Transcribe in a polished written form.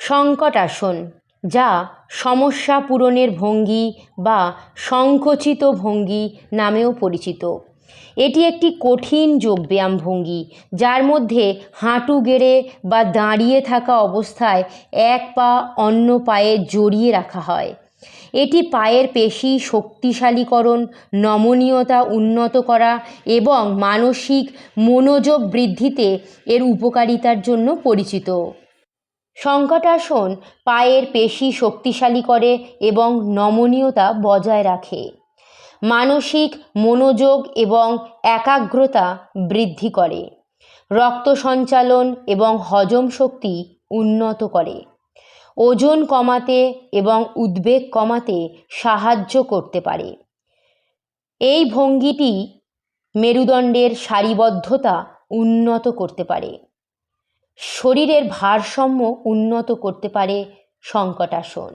সংকটাসন, যা সমস্যা পূরণের ভঙ্গি বা সংকুচিত ভঙ্গি নামেও পরিচিত। এটি একটি কঠিন যোগব্যায়াম ভঙ্গি, যার মধ্যে হাঁটু গেড়ে বা দাঁড়িয়ে থাকা অবস্থায় এক পা অন্য পায়ে জড়িয়ে রাখা হয়। এটি পায়ের পেশি শক্তিশালীকরণ, নমনীয়তা উন্নত করা এবং মানসিক মনোযোগ বৃদ্ধিতে এর উপকারিতার জন্য পরিচিত। সংকটাসন পায়ের পেশি শক্তিশালী করে এবং নমনীয়তা বজায় রাখে। মানসিক মনোযোগ এবং একাগ্রতা বৃদ্ধি করে। রক্ত সঞ্চালন এবং হজম শক্তি উন্নত করে। ওজন কমাতে এবং উদ্বেগ কমাতে সাহায্য করতে পারে। এই ভঙ্গিটি মেরুদণ্ডের সারিবদ্ধতা উন্নত করতে পারে। শরীরের ভারসাম্য উন্নত করতে পারে সংকটাসন।